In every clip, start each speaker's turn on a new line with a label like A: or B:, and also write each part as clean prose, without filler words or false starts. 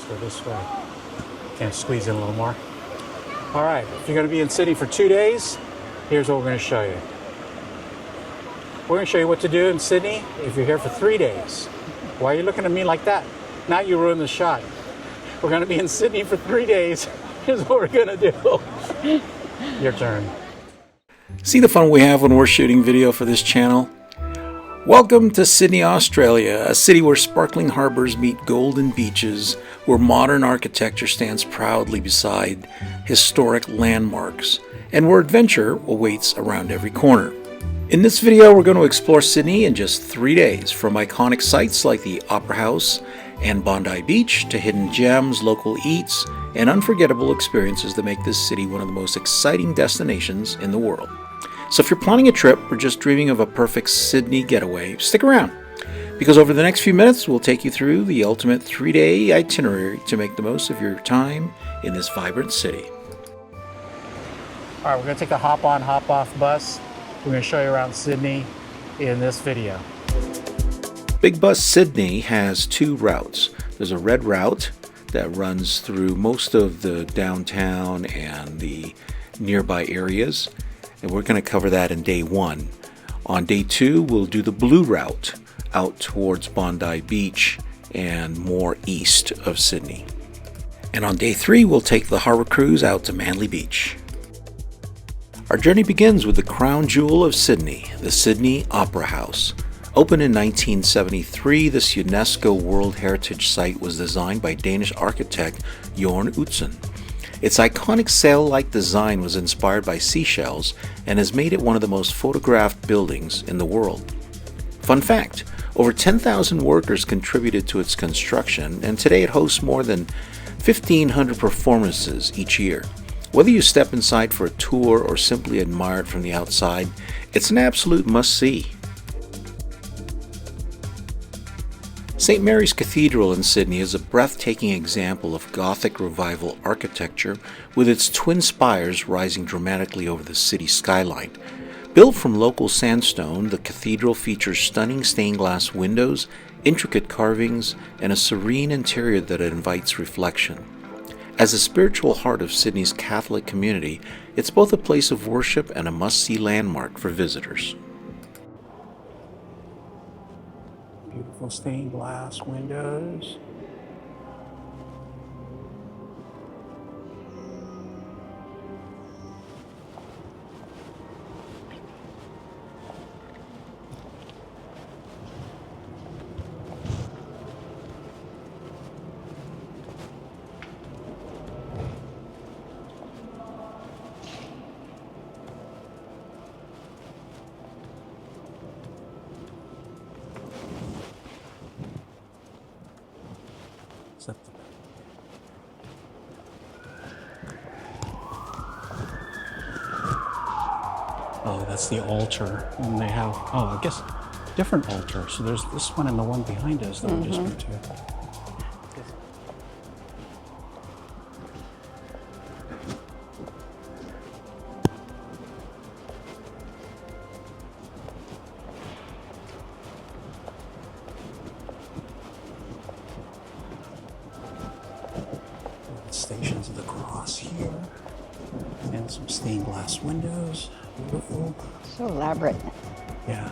A: go this way. Can't squeeze in a little more. All right, if you're going to be in Sydney for 2 days, here's what we're going to show you. We're going to show you what to do in Sydney if you're here for 3 days. Why are you looking at me like that? Now you ruined the shot. We're going to be in Sydney for 3 days. Here's what we're going to do. Your turn.
B: See the fun we have when we're shooting video for this channel? Welcome to Sydney, Australia, a city where sparkling harbors meet golden beaches, where modern architecture stands proudly beside historic landmarks, and where adventure awaits around every corner. In this video, we're going to explore Sydney in just 3 days, from iconic sites like the Opera House and Bondi Beach to hidden gems, local eats, and unforgettable experiences that make this city one of the most exciting destinations in the world. So if you're planning a trip or just dreaming of a perfect Sydney getaway, stick around, because over the next few minutes we'll take you through the ultimate 3-day itinerary to make the most of your time in this vibrant city.
A: All right, we're going to take the hop-on, hop-off bus. We're going to show you around Sydney in this video.
B: Big Bus Sydney has 2 routes. There's a red route that runs through most of the downtown and the nearby areas, and we're going to cover that in day 1. On day 2, we'll do the blue route out towards Bondi Beach and more east of Sydney. And on day 3, we'll take the Harbour Cruise out to Manly Beach. Our journey begins with the crown jewel of Sydney, the Sydney Opera House. Opened in 1973, this UNESCO World Heritage Site was designed by Danish architect Jorn Utzon. Its iconic sail-like design was inspired by seashells and has made it one of the most photographed buildings in the world. Fun fact, over 10,000 workers contributed to its construction, and today it hosts more than 1,500 performances each year. Whether you step inside for a tour or simply admire it from the outside, it's an absolute must-see. St. Mary's Cathedral in Sydney is a breathtaking example of Gothic Revival architecture, with its twin spires rising dramatically over the city skyline. Built from local sandstone, the cathedral features stunning stained glass windows, intricate carvings, and a serene interior that invites reflection. As a spiritual heart of Sydney's Catholic community, it's both a place of worship and a must-see landmark for visitors.
A: Beautiful stained glass windows. Oh, that's the altar, and they have, I guess, different altars. So there's this one and the one behind us that we just went to. Stations of the Cross here, and some stained glass windows. Beautiful.
C: So elaborate.
A: Yeah.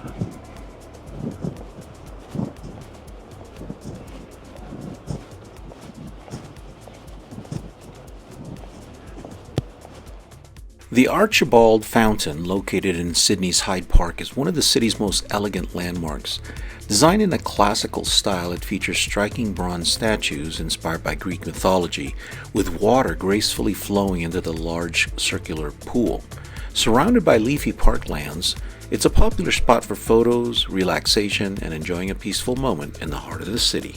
B: The Archibald Fountain, located in Sydney's Hyde Park, is one of the city's most elegant landmarks. Designed in a classical style, it features striking bronze statues inspired by Greek mythology, with water gracefully flowing into the large circular pool. Surrounded by leafy parklands, it's a popular spot for photos, relaxation, and enjoying a peaceful moment in the heart of the city.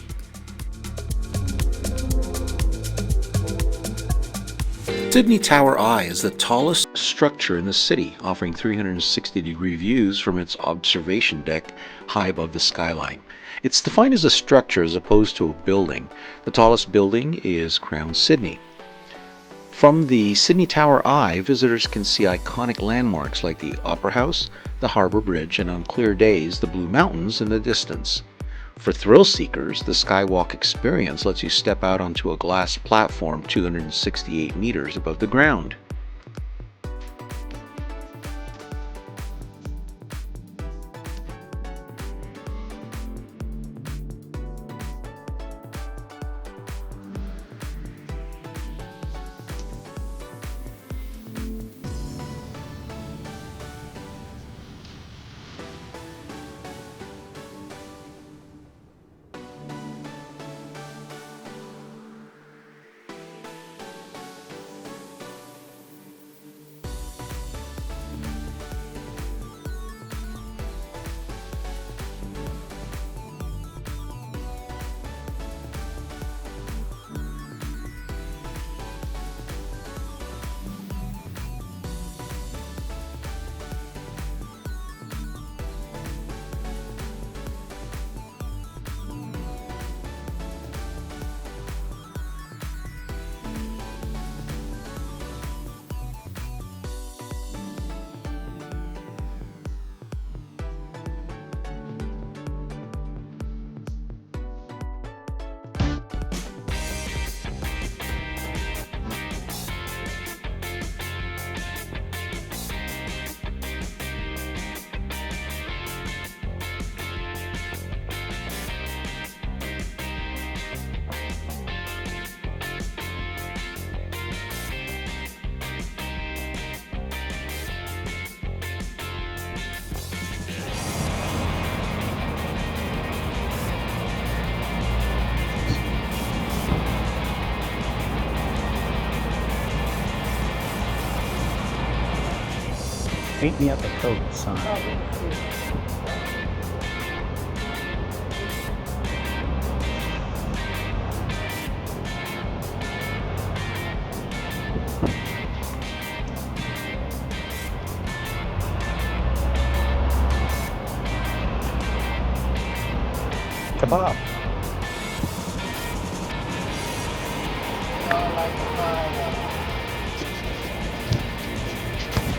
B: Sydney Tower Eye is the tallest structure in the city, offering 360-degree views from its observation deck high above the skyline. It's defined as a structure as opposed to a building. The tallest building is Crown Sydney. From the Sydney Tower Eye, visitors can see iconic landmarks like the Opera House, the Harbour Bridge, and on clear days, the Blue Mountains in the distance. For thrill seekers, the Skywalk experience lets you step out onto a glass platform 268 meters above the ground.
A: Meet me at the coat sign. Kebab.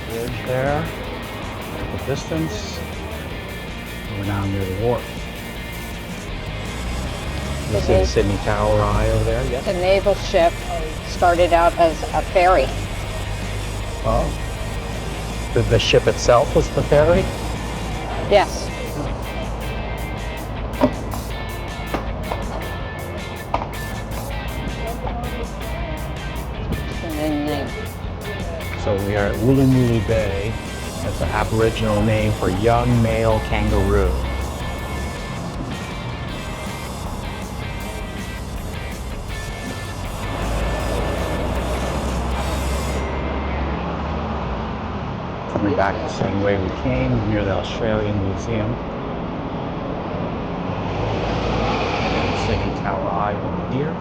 A: Bridge there. At the distance. We're down near the wharf. You see the Sydney Tower Eye over there? Yes.
C: The naval ship started out as a ferry.
A: Oh. The ship itself was the ferry?
C: Yes. And then
A: So we are at Woolloomooloo Bay. That's an Aboriginal name for young male kangaroo. Coming back the same way we came, near the Australian Museum. And Sydney Tower Eye over here.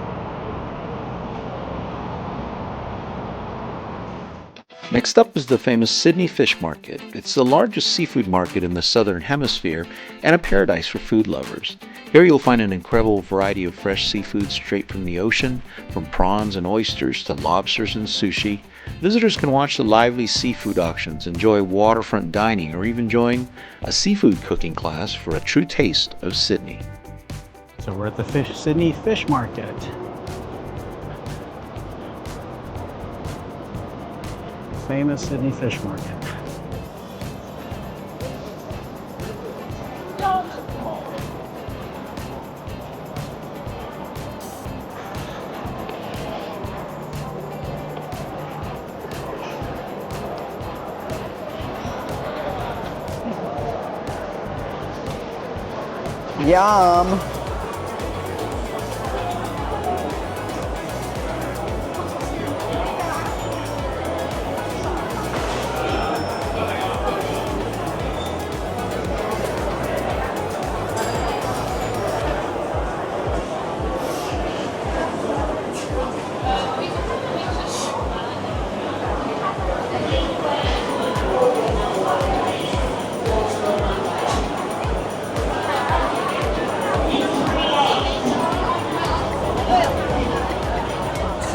B: Next up is the famous Sydney Fish Market. It's the largest seafood market in the Southern Hemisphere and a paradise for food lovers. Here you'll find an incredible variety of fresh seafood straight from the ocean, from prawns and oysters to lobsters and sushi. Visitors can watch the lively seafood auctions, enjoy waterfront dining, or even join a seafood cooking class for a true taste of Sydney.
A: So we're at the Sydney Fish Market. Famous Sydney Fish Market.
C: yum.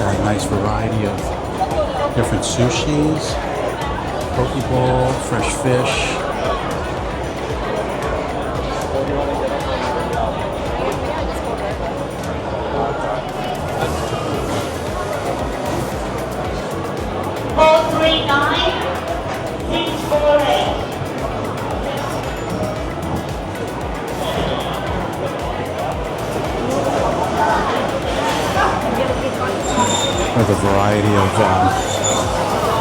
A: Got a nice variety of different sushis, poke bowl, fresh fish. With a variety of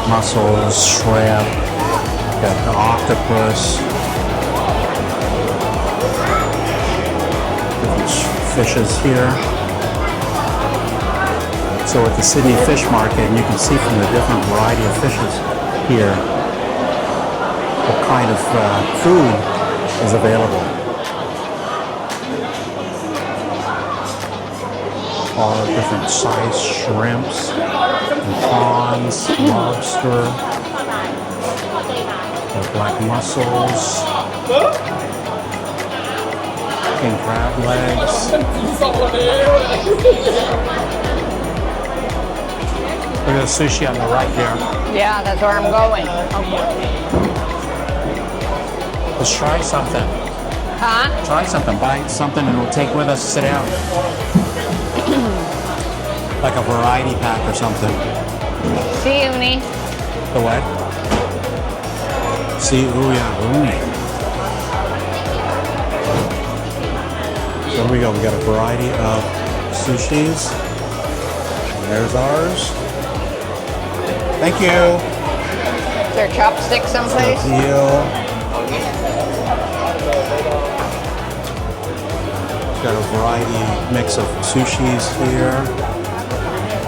A: mussels, shrimp, got the octopus, different fishes here. So at the Sydney Fish Market, and you can see from the different variety of fishes here what kind of food is available. All different size shrimps and prawns, lobster, black mussels, king crab legs. Look at the sushi on the right there.
C: Yeah, that's where I'm going.
A: Let's try something.
C: Huh?
A: Try something. Buy something and we'll take with us. Sit down. Like a variety pack or something.
C: See, Uni.
A: The what? See, ooh yeah, uni. So here we go. We got a variety of sushis. And there's ours. Thank you.
C: Is there chopsticks someplace?
A: Deal. Got a variety mix of sushis here.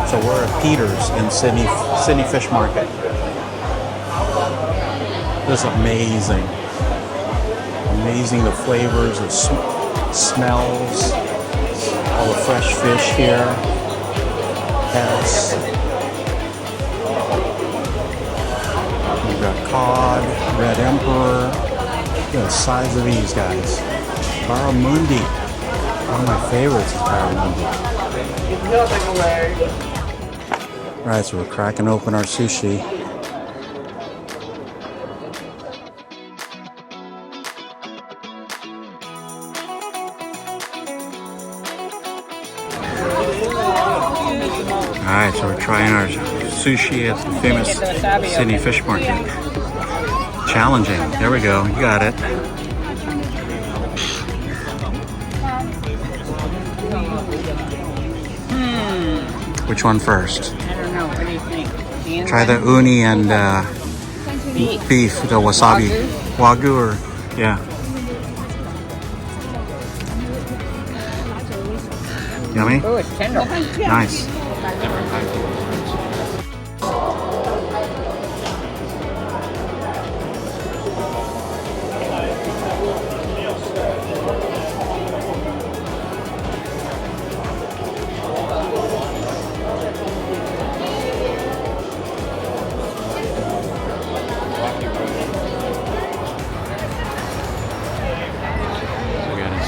A: So we're at Peter's in Sydney Fish Market. This is amazing. Amazing the flavors, the smells, all the fresh fish here. Yes. We've got cod, red emperor. Look at the size of these guys. Barramundi. One of my favorites is barramundi. Alright, so we're cracking open our sushi. Alright, so we're trying our sushi at the famous Sydney Fish Market. Challenging. There we go. You got it. Which one first?
C: I don't know. What do you think?
A: Try the uni and beef, the wasabi. Wagyu or, yeah. Yummy?
C: Oh, it's tender.
A: Nice.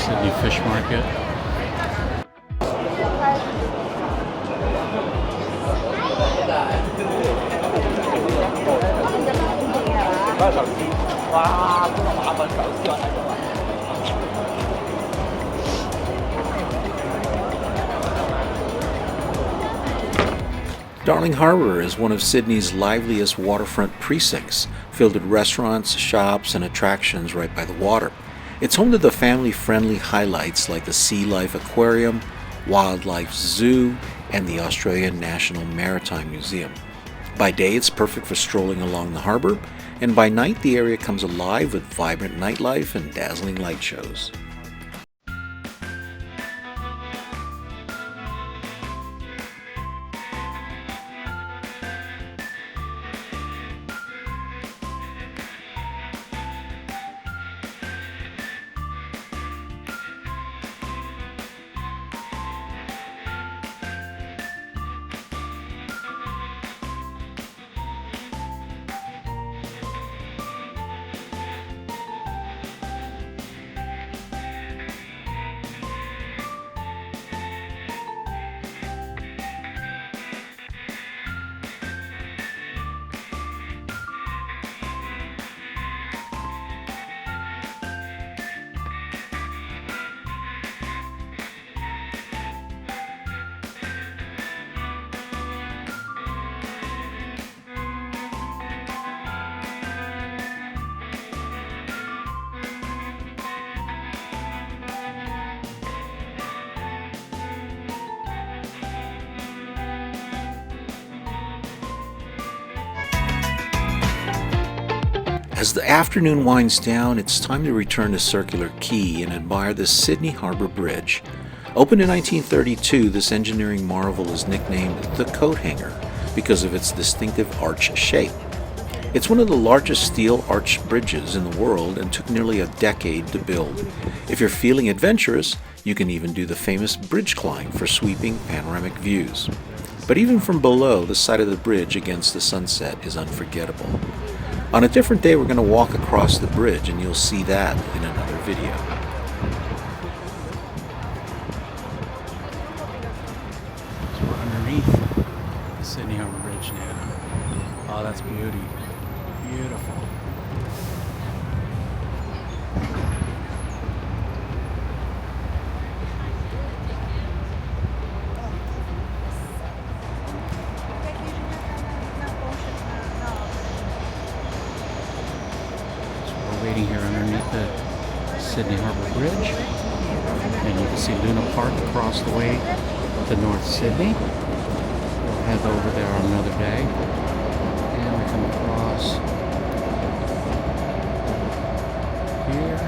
A: Sydney Fish Market.
B: Darling Harbour is one of Sydney's liveliest waterfront precincts, filled with restaurants, shops, and attractions right by the water. It's home to the family-friendly highlights like the Sea Life Aquarium, Wildlife Zoo, and the Australian National Maritime Museum. By day, it's perfect for strolling along the harbour, and by night, the area comes alive with vibrant nightlife and dazzling light shows. As the afternoon winds down, it's time to return to Circular Quay and admire the Sydney Harbour Bridge. Opened in 1932, this engineering marvel is nicknamed the Coat Hanger because of its distinctive arch shape. It's one of the largest steel arched bridges in the world and took nearly a decade to build. If you're feeling adventurous, you can even do the famous bridge climb for sweeping panoramic views. But even from below, the sight of the bridge against the sunset is unforgettable. On a different day, we're going to walk across the bridge, and you'll see that in another video.
A: So we're underneath the Sydney Harbour Bridge now. Oh, that's beauty. Beautiful. Waiting here underneath the Sydney Harbour Bridge, and you can see Luna Park across the way to North Sydney. We'll head over there on another day, and we come across here.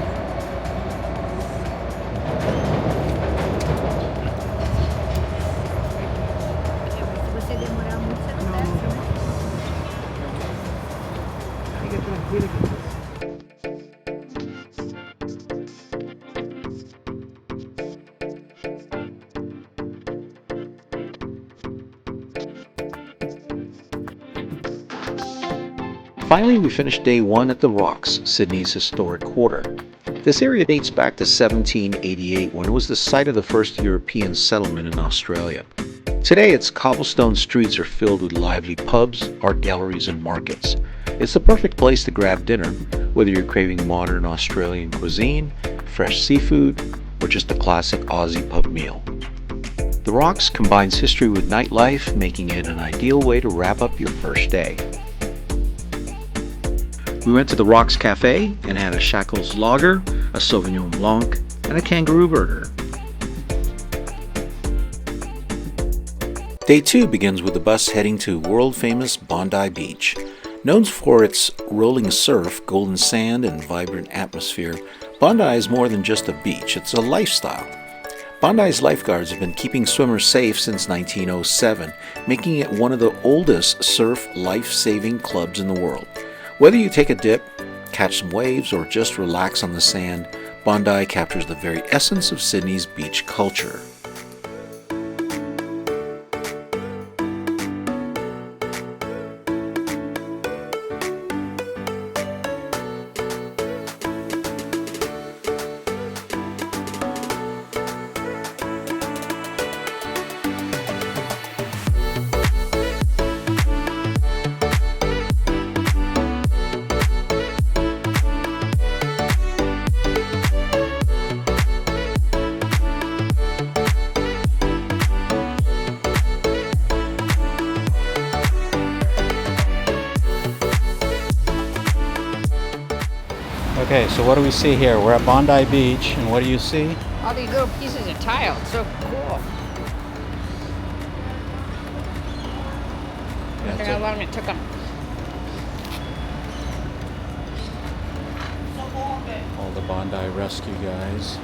B: Finally, we finished day one at the Rocks, Sydney's historic quarter. This area dates back to 1788, when it was the site of the first European settlement in Australia. Today, its cobblestone streets are filled with lively pubs, art galleries, and markets. It's the perfect place to grab dinner, whether you're craving modern Australian cuisine, fresh seafood, or just a classic Aussie pub meal. The Rocks combines history with nightlife, making it an ideal way to wrap up your first day. We went to the Rocks Cafe and had a Shackles Lager, a Sauvignon Blanc, and a Kangaroo Burger. Day 2 begins with the bus heading to world-famous Bondi Beach. Known for its rolling surf, golden sand, and vibrant atmosphere, Bondi is more than just a beach, it's a lifestyle. Bondi's lifeguards have been keeping swimmers safe since 1907, making it one of the oldest surf life-saving clubs in the world. Whether you take a dip, catch some waves, or just relax on the sand, Bondi captures the very essence of Sydney's beach culture.
A: Okay, so what do we see here? We're at Bondi Beach, and what do you see?
C: All these little pieces of tile. It's so cool. I wonder how long it took them.
A: All the Bondi rescue guys.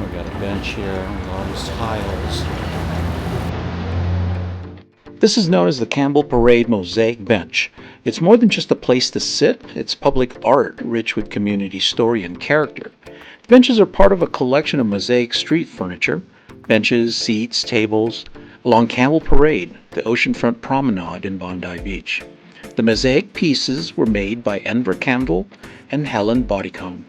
A: We got a bench here with all these tiles.
B: This is known as the Campbell Parade Mosaic Bench. It's more than just a place to sit, it's public art, rich with community story and character. The benches are part of a collection of mosaic street furniture, benches, seats, tables, along Campbell Parade, the oceanfront promenade in Bondi Beach. The mosaic pieces were made by Enver Campbell and Helen Bodycomb.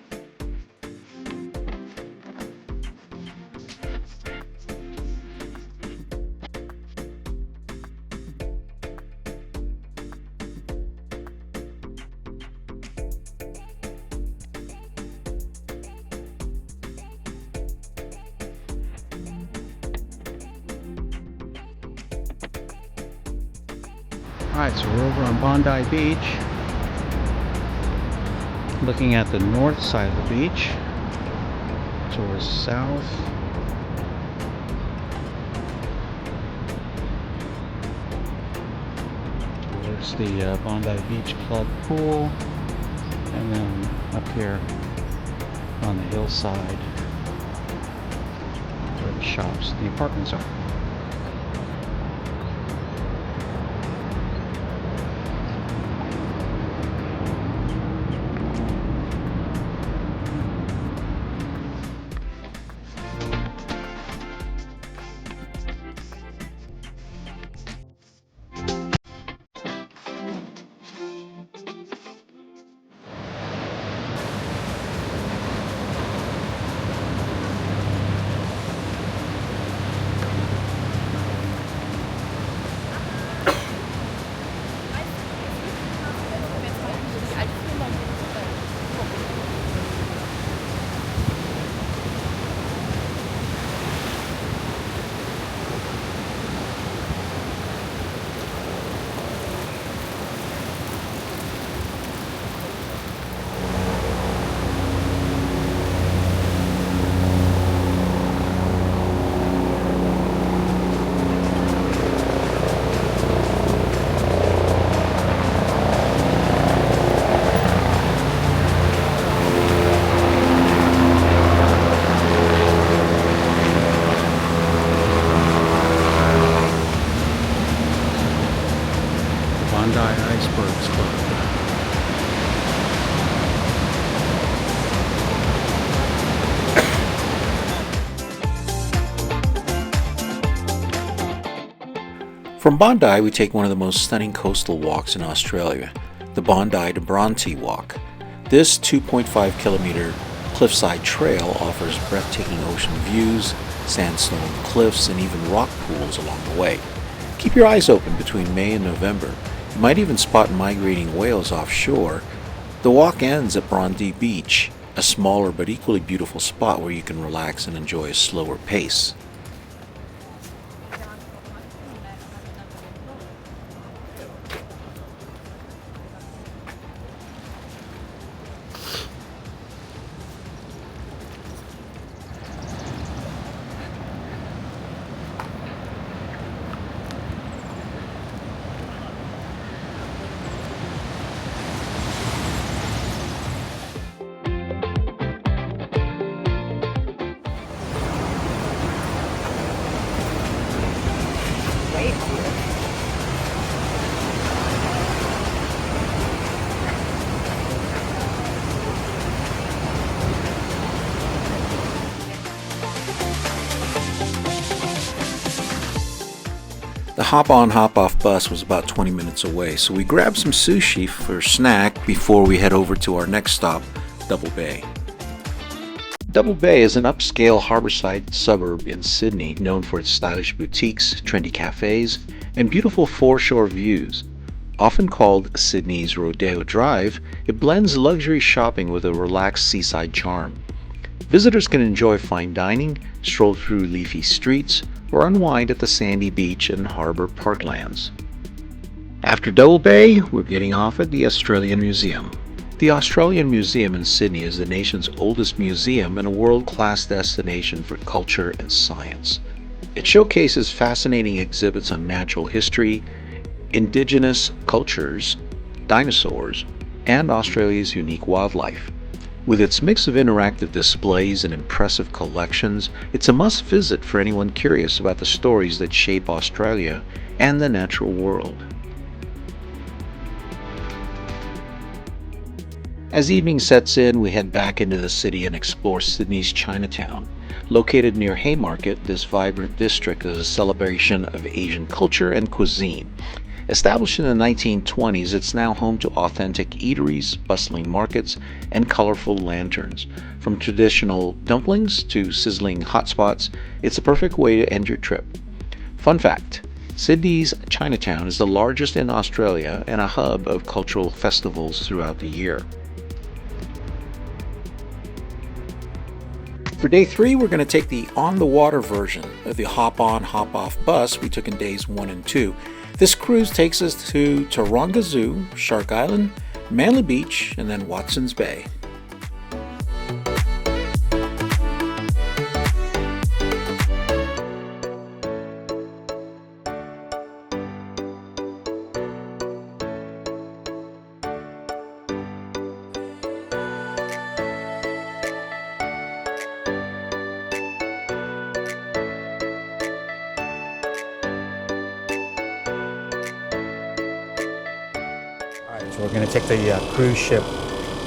A: Alright, so we're over on Bondi Beach, looking at the north side of the beach, towards south. There's the Bondi Beach Club pool, and then up here on the hillside where the shops, the apartments are. Bondi Icebergs Club.
B: From Bondi, we take one of the most stunning coastal walks in Australia, the Bondi to Bronte walk. This 2.5 kilometer cliffside trail offers breathtaking ocean views, sandstone cliffs, and even rock pools along the way. Keep your eyes open between May and November. You might even spot migrating whales offshore. The walk ends at Bondi Beach, a smaller but equally beautiful spot where you can relax and enjoy a slower pace. The hop-on, hop-off bus was about 20 minutes away, so we grabbed some sushi for a snack before we head over to our next stop, Double Bay. Double Bay is an upscale harborside suburb in Sydney known for its stylish boutiques, trendy cafes, and beautiful foreshore views. Often called Sydney's Rodeo Drive, it blends luxury shopping with a relaxed seaside charm. Visitors can enjoy fine dining, stroll through leafy streets, or unwind at the sandy beach and harbour parklands. After Double Bay, we're getting off at the Australian Museum. The Australian Museum in Sydney is the nation's oldest museum and a world-class destination for culture and science. It showcases fascinating exhibits on natural history, indigenous cultures, dinosaurs, and Australia's unique wildlife. With its mix of interactive displays and impressive collections, it's a must-visit for anyone curious about the stories that shape Australia and the natural world. As evening sets in, we head back into the city and explore Sydney's Chinatown. Located near Haymarket, this vibrant district is a celebration of Asian culture and cuisine. Established in the 1920s, it's now home to authentic eateries, bustling markets, and colorful lanterns. From traditional dumplings to sizzling hotspots, it's a perfect way to end your trip. Fun fact, Sydney's Chinatown is the largest in Australia and a hub of cultural festivals throughout the year. For day 3, we're going to take the on-the-water version of the hop-on, hop-off bus we took in days 1 and 2. This cruise takes us to Taronga Zoo, Shark Island, Manly Beach, and then Watson's Bay.
A: We're going to take the cruise ship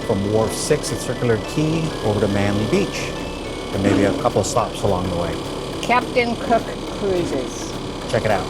A: from Wharf 6 at Circular Quay over to Manly Beach, and maybe a couple of stops along the way.
C: Captain Cook Cruises.
A: Check it out.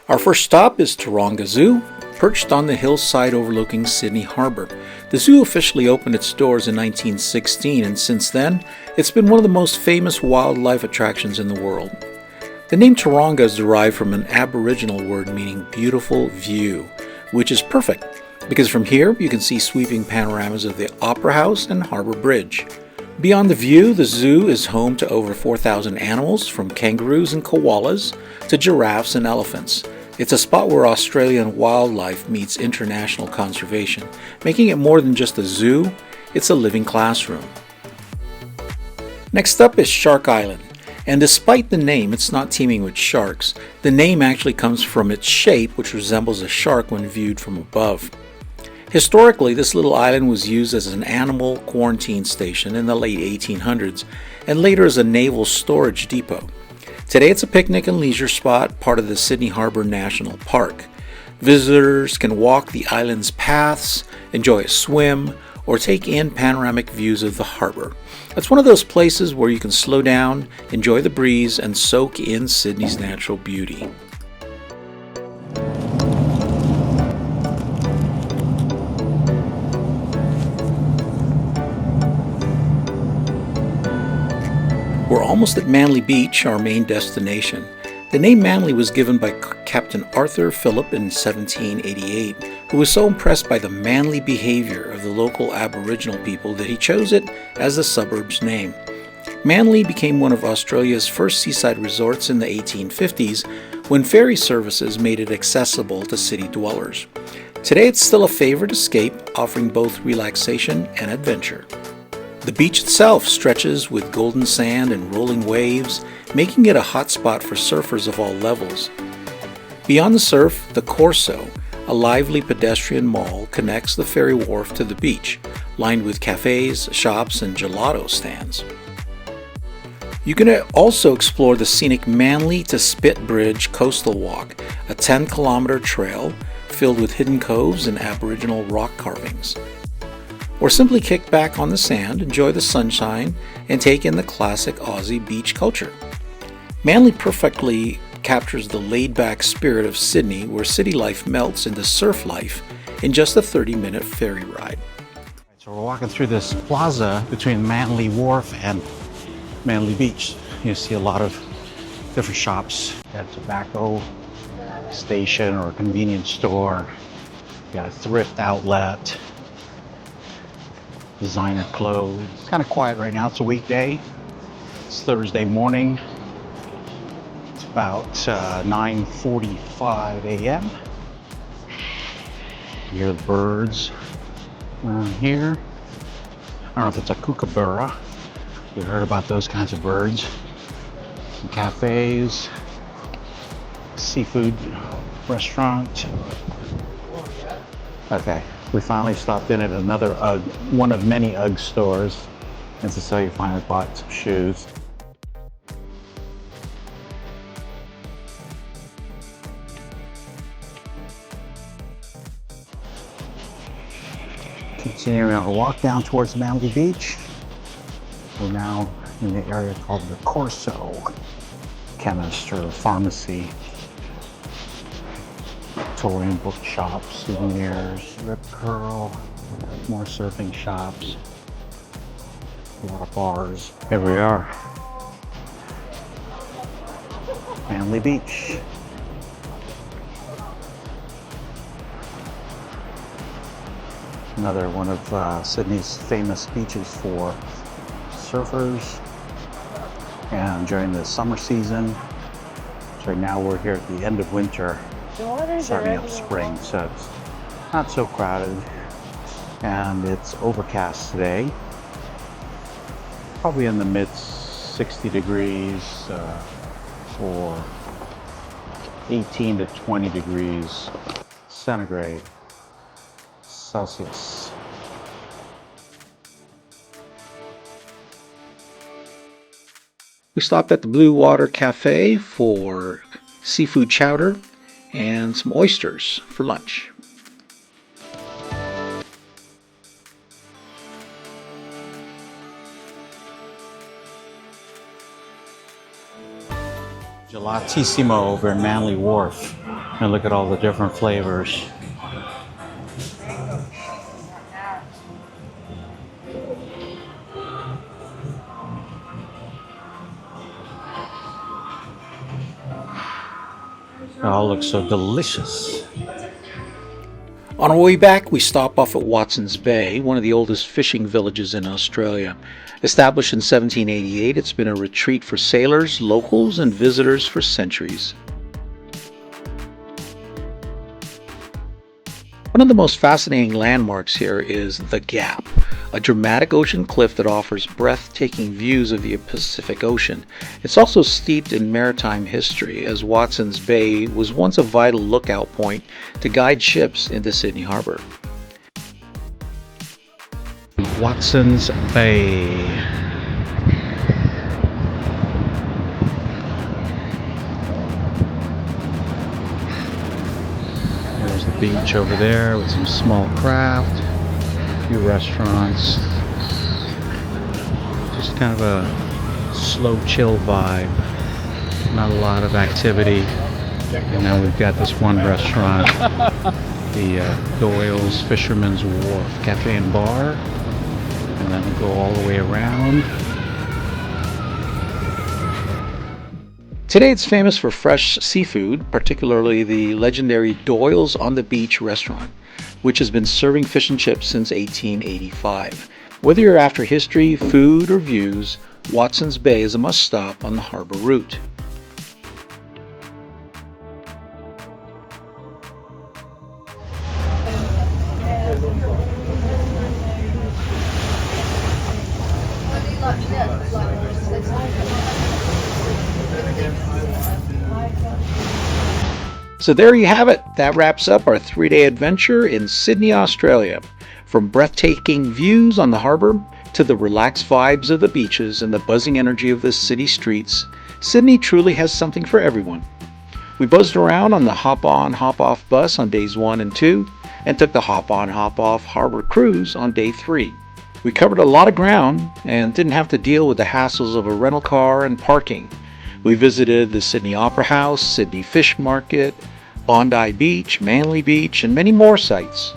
B: Our first stop is Taronga Zoo, perched on the hillside overlooking Sydney Harbour. The zoo officially opened its doors in 1916, and since then, it's been one of the most famous wildlife attractions in the world. The name Taronga is derived from an Aboriginal word meaning beautiful view, which is perfect, because from here you can see sweeping panoramas of the Opera House and Harbour Bridge. Beyond the view, the zoo is home to over 4,000 animals, from kangaroos and koalas to giraffes and elephants. It's a spot where Australian wildlife meets international conservation, making it more than just a zoo, it's a living classroom. Next up is Shark Island, and despite the name, it's not teeming with sharks. The name actually comes from its shape, which resembles a shark when viewed from above. Historically, this little island was used as an animal quarantine station in the late 1800s, and later as a naval storage depot. Today it's a picnic and leisure spot, part of the Sydney Harbour National Park. Visitors can walk the island's paths, enjoy a swim, or take in panoramic views of the harbour. It's one of those places where you can slow down, enjoy the breeze, and soak in Sydney's natural beauty. We're almost at Manly Beach, our main destination. The name Manly was given by Captain Arthur Phillip in 1788, who was so impressed by the manly behavior of the local Aboriginal people that he chose it as the suburb's name. Manly became one of Australia's first seaside resorts in the 1850s, when ferry services made it accessible to city dwellers. Today it's still a favorite escape, offering both relaxation and adventure. The beach itself stretches with golden sand and rolling waves, making it a hotspot for surfers of all levels. Beyond the surf, the Corso, a lively pedestrian mall, connects the ferry wharf to the beach, lined with cafes, shops, and gelato stands. You can also explore the scenic Manly to Spit Bridge Coastal Walk, a 10-kilometer trail filled with hidden coves and Aboriginal rock carvings. Or simply kick back on the sand, enjoy the sunshine, and take in the classic Aussie beach culture. Manly perfectly captures the laid-back spirit of Sydney, where city life melts into surf life in just a 30-minute ferry ride.
A: So we're walking through this plaza between Manly Wharf and Manly Beach. You see a lot of different shops. You got a tobacco station or a convenience store. You got a thrift outlet. Designer clothes. It's kind of quiet right now. It's a weekday. It's Thursday morning. It's about 9:45 a.m. You hear the birds around here. I don't know if it's a kookaburra. You heard about those kinds of birds. Some cafes, seafood restaurant. Okay, we finally stopped in at another UGG, one of many UGG stores. And so you finally bought some shoes. Continuing our walk down towards Bondi Beach. We're now in the area called the Corso. Chemist or pharmacy. Victorian bookshop, souvenirs, rip curl, more surfing shops, a lot of bars. Here we are. Bondi Beach. Another one of Sydney's famous beaches for surfers. And during the summer season, so now we're here at the end of winter, starting up spring, so it's not so crowded. And it's overcast today, probably in the mid 60 degrees or 18 to 20 degrees centigrade Celsius.
B: We stopped at the Blue Water Cafe for seafood chowder and some oysters for lunch.
A: Gelatissimo over in Manly Wharf. And look at all the different flavors. It all looks so delicious.
B: On our way back, we stop off at Watson's Bay, one of the oldest fishing villages in Australia. Established in 1788, it's been a retreat for sailors, locals, and visitors for centuries. One of the most fascinating landmarks here is The Gap, a dramatic ocean cliff that offers breathtaking views of the Pacific Ocean. It's also steeped in maritime history, as Watson's Bay was once a vital lookout point to guide ships into Sydney Harbour.
A: Watson's Bay. There's the beach over there with some small craft, a few restaurants. Just kind of a slow, chill vibe. Not a lot of activity. And now we've got this one restaurant, the Doyle's Fisherman's Wharf Cafe and Bar. And then we'll go all the way around.
B: Today it's famous for fresh seafood, particularly the legendary Doyle's on the Beach restaurant, which has been serving fish and chips since 1885. Whether you're after history, food, or views, Watson's Bay is a must-stop on the Harbour route. So there you have it. That wraps up our 3-day adventure in Sydney, Australia. From breathtaking views on the harbour to the relaxed vibes of the beaches and the buzzing energy of the city streets, Sydney truly has something for everyone. We buzzed around on the hop-on, hop-off bus on days 1 and 2 and took the hop-on, hop-off Harbour Cruise on day 3. We covered a lot of ground and didn't have to deal with the hassles of a rental car and parking. We visited the Sydney Opera House, Sydney Fish Market, Bondi Beach, Manly Beach, and many more sites.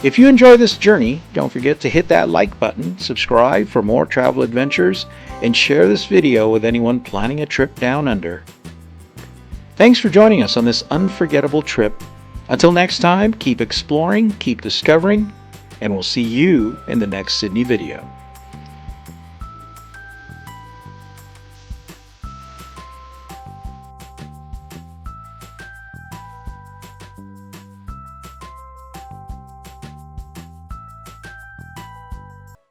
B: If you enjoy this journey, don't forget to hit that like button, subscribe for more travel adventures, and share this video with anyone planning a trip down under. Thanks for joining us on this unforgettable trip. Until next time, keep exploring, keep discovering, and we'll see you in the next Sydney video.